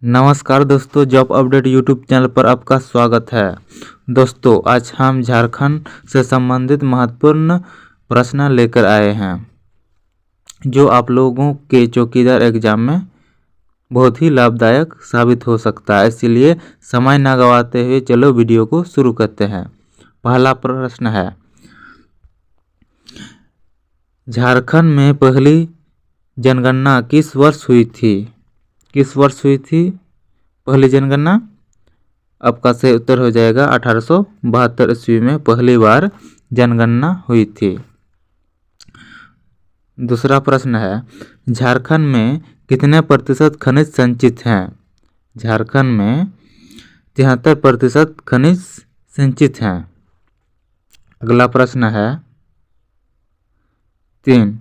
नमस्कार दोस्तों, job update YouTube channel पर आपका स्वागत है। दोस्तों, आज हम झारखंड से संबंधित महत्वपूर्ण प्रश्न लेकर आए हैं जो आप लोगों के चौकीदार एग्जाम में बहुत ही लाभदायक साबित हो सकता है। इसलिए समय न गंवाते हुए चलो वीडियो को शुरू करते हैं। पहला प्रश्न है, झारखंड में पहली जनगणना किस वर्ष हुई थी? किस वर्ष हुई थी पहली जनगणना? आपका सही उत्तर हो जाएगा 1872 ईस्वी में पहली बार जनगणना हुई थी। दूसरा प्रश्न है, झारखंड में कितने प्रतिशत खनिज संचित हैं? झारखंड में 73% खनिज संचित हैं। अगला प्रश्न है 3,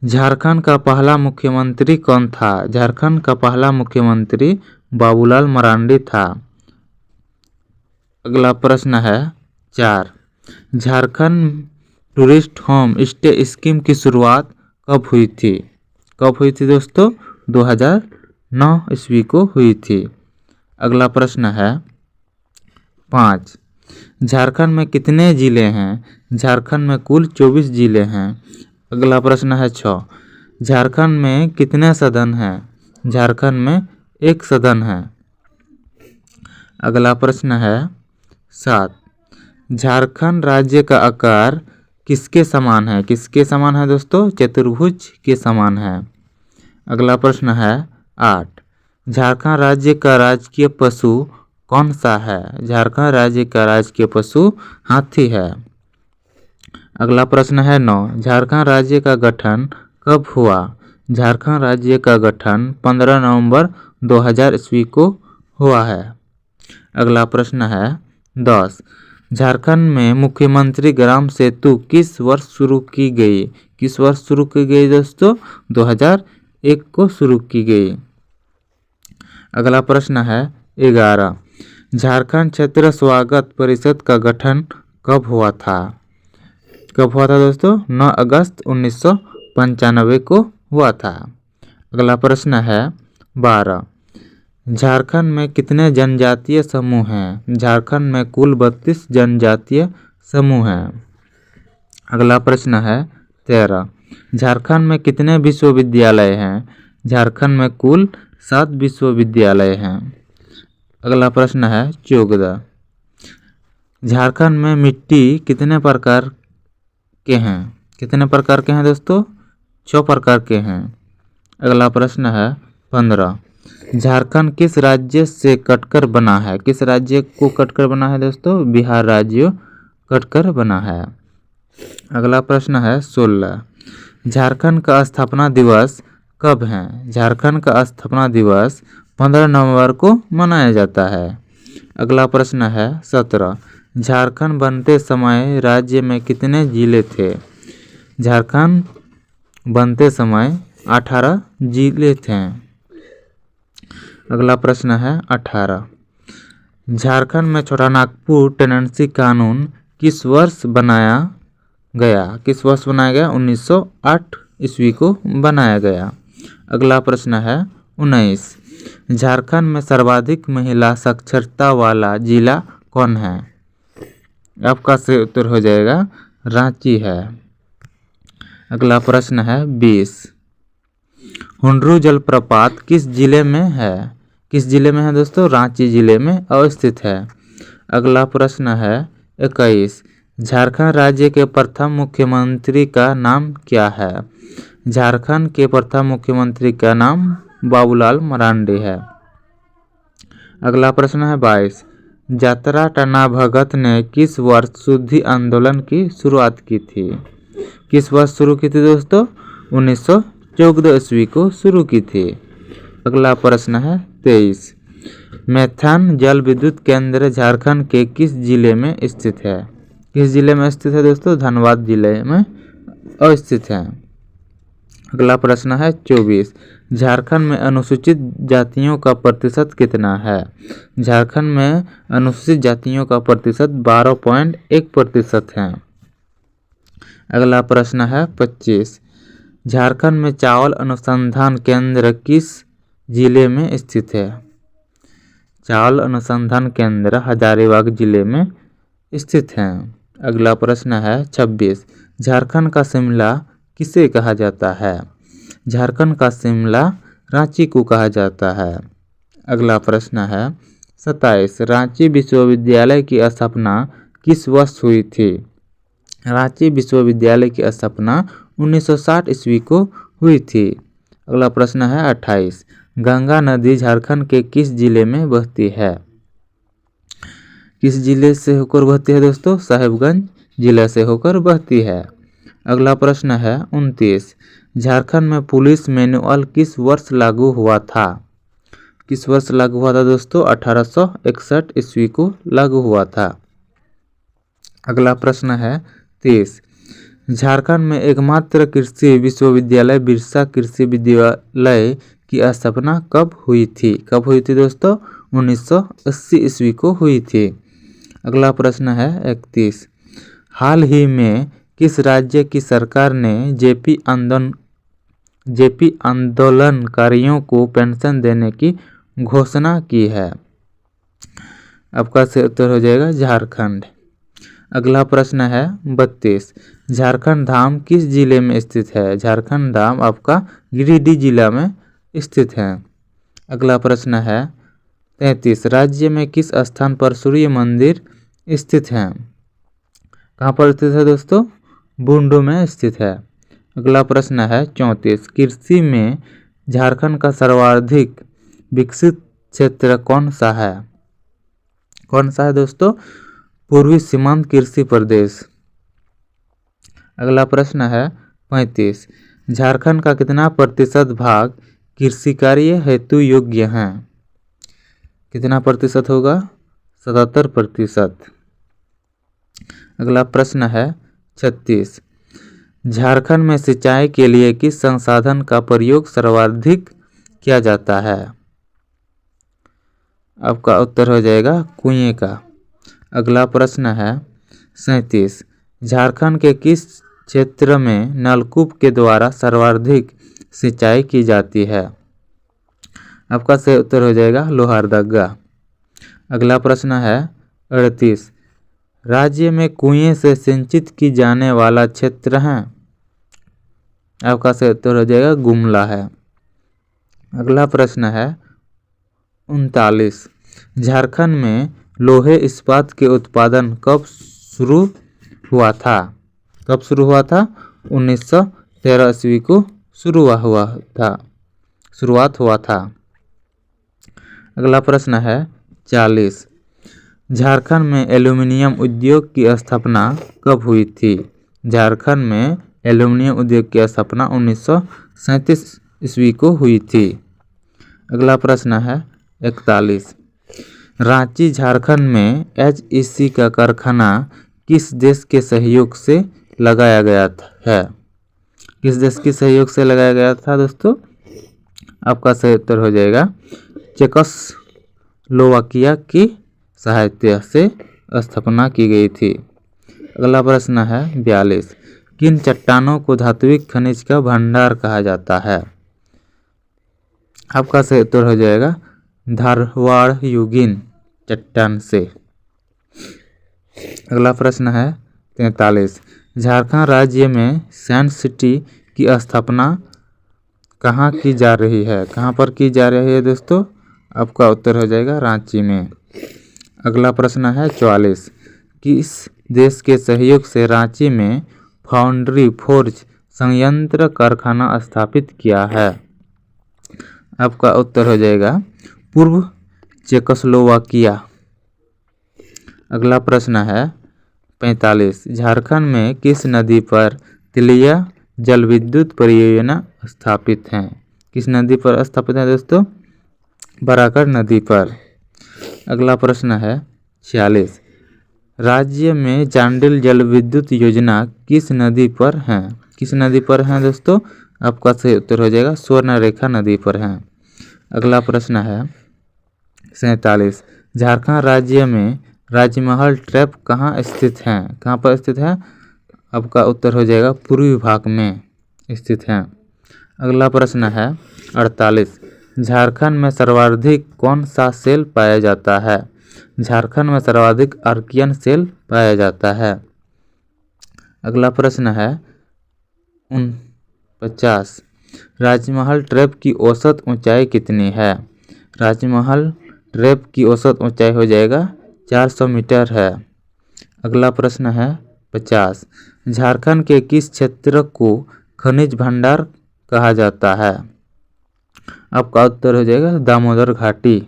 झारखंड का पहला मुख्यमंत्री कौन था? झारखंड का पहला मुख्यमंत्री बाबूलाल मरांडी था। अगला प्रश्न है 4, Jharkhand tourist home stay scheme की शुरुआत कब हुई थी? कब हुई थी दोस्तों? 2009 ईस्वी को हुई थी। अगला प्रश्न है 5, झारखंड में कितने जिले हैं? झारखंड में कुल 24 जिले हैं। अगला प्रश्न है 6, झारखंड में कितने सदन हैं? झारखंड में 1 सदन है। अगला प्रश्न है 7, झारखंड राज्य का आकार किसके समान है? किसके समान है दोस्तों? चतुर्भुज के समान है। अगला प्रश्न है 8, झारखंड राज्य का राजकीय पशु कौन सा है? झारखंड राज्य का राजकीय पशु हाथी है। अगला प्रश्न है 9, झारखंड राज्य का गठन कब हुआ? झारखंड राज्य का गठन 15 नवंबर 2000 ईस्वी को हुआ है। अगला प्रश्न है 10, झारखंड में मुख्यमंत्री ग्राम सेतु किस वर्ष शुरू की गई? किस वर्ष शुरू की गई दोस्तों? 2001 को शुरू की गई। अगला प्रश्न है 11, झारखंड क्षेत्र स्वागत परिषद का गठन कब हुआ था? कब हुआ था दोस्तों? 9 अगस्त 1995 को हुआ था। अगला प्रश्न है 12, झारखंड में कितने जनजातीय समूह हैं? झारखंड में कुल 32 जनजातीय समूह हैं। अगला प्रश्न है 13, झारखंड में कितने विश्वविद्यालय हैं? झारखंड में कुल 7 विश्वविद्यालय हैं। अगला प्रश्न है 14, झारखंड में मिट्टी कितने प्रकार के हैं? कितने प्रकार के हैं दोस्तों? 6 प्रकार के हैं। अगला प्रश्न है 15, झारखंड किस राज्य से कटकर बना है? किस राज्य को कटकर बना है दोस्तों? बिहार राज्य कटकर बना है। अगला प्रश्न है 16, झारखंड का स्थापना दिवस कब है? झारखंड का स्थापना दिवस 15 नवंबर को मनाया जाता है। अगला प्रश्न है 17, झारखंड बनते समय राज्य में कितने जिले थे? झारखंड बनते समय 18 जिले थे। अगला प्रश्न है 18, झारखंड में छोटा नागपुर टेनेंसी कानून किस वर्ष बनाया गया? किस वर्ष बनाया गया? 1908 ईस्वी को बनाया गया। अगला प्रश्न है 19, झारखंड में सर्वाधिक महिला साक्षरता वाला जिला कौन है? आपका सही उत्तर हो जाएगा रांची है। अगला प्रश्न है 20, हुंडरू जलप्रपात किस जिले में है? किस जिले में है दोस्तों? रांची जिले में अवस्थित है। अगला प्रश्न है 21, झारखंड राज्य के प्रथम मुख्यमंत्री का नाम क्या है? झारखंड के प्रथम मुख्यमंत्री का नाम बाबूलाल मरांडी है। अगला प्रश्न है 22, जातरा टना भगत ने किस वर्ष शुद्धि आंदोलन की शुरुआत की थी? किस वर्ष शुरू की थी दोस्तों? 1914 ईस्वी को शुरू की थी। अगला प्रश्न है 23, मैथन जल विद्युत केंद्र झारखंड के किस जिले में स्थित है? किस जिले में स्थित है दोस्तों? धनबाद जिले में अवस्थित है। अगला प्रश्न है 24, झारखंड में अनुसूचित जातियों का प्रतिशत कितना है? झारखंड में अनुसूचित जातियों का प्रतिशत 12.1% है। अगला प्रश्न है 25, झारखंड में चावल अनुसंधान केंद्र किस जिले में स्थित है? चावल अनुसंधान केंद्र हजारीबाग जिले में स्थित है। अगला प्रश्न है 26। झारखंड का शिमला किसे कहा जाता है? झारखंड का शिमला रांची को कहा जाता है। अगला प्रश्न है 27। रांची विश्वविद्यालय की स्थापना किस वर्ष हुई थी? रांची विश्वविद्यालय की स्थापना 1960 ईस्वी को हुई थी। अगला प्रश्न है 28। गंगा नदी झारखंड के किस जिले में बहती है? किस जिले से होकर बहती है दोस्तों? साहिबगंज जिला से होकर बहती है। अगला प्रश्न है 29। झारखंड में पुलिस मैनुअल किस वर्ष लागू हुआ था? किस वर्ष लागू हुआ था दोस्तों? 1861 ईस्वी को लागू हुआ था। अगला प्रश्न है 30। झारखंड में एकमात्र कृषि विश्वविद्यालय बिरसा कृषि विद्यालय की स्थापना कब हुई थी? कब हुई थी दोस्तों? 1980 ईस्वी को हुई थी। अगला प्रश्न है 31। हाल ही में किस राज्य की सरकार ने जेपी आंदोलनकारियों को पेंशन देने की घोषणा की है? आपका सही उत्तर हो जाएगा झारखंड। अगला प्रश्न है 32। झारखंड धाम किस जिले में स्थित है? झारखंड धाम आपका गिरिडीह जिला में स्थित है। अगला प्रश्न है 33। राज्य में किस स्थान पर सूर्य मंदिर स्थित है? कहाँ पर स्थित है दोस्तों? बुंडू में स्थित है। अगला प्रश्न है 34। कृषि में झारखंड का सर्वाधिक विकसित क्षेत्र कौन सा है? कौन सा है दोस्तों? पूर्वी सीमांत कृषि प्रदेश। अगला प्रश्न है 35। झारखंड का कितना प्रतिशत भाग कृषि कार्य हेतु योग्य है? कितना प्रतिशत होगा? 77%। अगला प्रश्न है 36। झारखंड में सिंचाई के लिए किस संसाधन का प्रयोग सर्वाधिक किया जाता है? आपका उत्तर हो जाएगा कुएं का। अगला प्रश्न है 37। झारखंड के किस क्षेत्र में नलकूप के द्वारा सर्वाधिक सिंचाई की जाती है? आपका सही उत्तर हो जाएगा लोहारदगा। अगला प्रश्न है 38। राज्य में कुएं से सिंचित की जाने वाला क्षेत्र है? आपका सही उत्तर हो जाएगा गुमला है। अगला प्रश्न है 39। झारखंड में लोहे इस्पात के उत्पादन कब शुरू हुआ था? कब शुरू हुआ था? 1913 ईस्वी को शुरुआत हुआ था। अगला प्रश्न है 40। झारखंड में एल्युमिनियम उद्योग की स्थापना कब हुई थी? झारखंड में एल्युमिनियम उद्योग की स्थापना 1937 ईस्वी को हुई थी। अगला प्रश्न है 41। रांची झारखंड में HEC का कारखाना किस देश के सहयोग से लगाया गया है? किस देश के सहयोग से लगाया गया था दोस्तों? आपका सही उत्तर हो जाएगा चेकोस्लोवाकिया की सहायता से स्थापना की गई थी। अगला प्रश्न है 42। किन चट्टानों को धात्विक खनिज का भंडार कहा जाता है? आपका सही उत्तर हो जाएगा धारवाड़ युगीन चट्टान से। अगला प्रश्न है 43। झारखंड राज्य में साइंस सिटी की स्थापना कहाँ की जा रही है? कहाँ पर की जा रही है दोस्तों? आपका उत्तर हो जाएगा रांची में। अगला प्रश्न है 44। किस देश के सहयोग से रांची में फाउंड्री फोर्ज संयंत्र कारखाना स्थापित किया है? आपका उत्तर हो जाएगा पूर्व चेकोस्लोवाकिया। अगला प्रश्न है 45। झारखंड में किस नदी पर तिलिया जल विद्युत परियोजना स्थापित है? किस नदी पर स्थापित है दोस्तों? बराकर नदी पर। अगला प्रश्न है 46। राज्य में चांडिल जल विद्युत योजना किस नदी पर है? किस नदी पर है दोस्तों? आपका सही उत्तर हो जाएगा स्वर्णरेखा नदी पर है। अगला प्रश्न है 47। झारखंड राज्य में राजमहल ट्रैप कहाँ स्थित है? कहाँ पर स्थित है? आपका उत्तर हो जाएगा पूर्वी भाग में स्थित है। अगला प्रश्न है 48। झारखंड में सर्वाधिक कौन सा सेल पाया जाता है? झारखंड में सर्वाधिक आर्कियन सेल पाया जाता है। अगला प्रश्न है 49। राजमहल ट्रैप की औसत ऊंचाई कितनी है? राजमहल ट्रैप की औसत ऊंचाई हो जाएगा 400 मीटर है। अगला प्रश्न है 50। झारखंड के किस क्षेत्र को खनिज भंडार कहा जाता है? आपका उत्तर हो जाएगा दामोदर घाटी।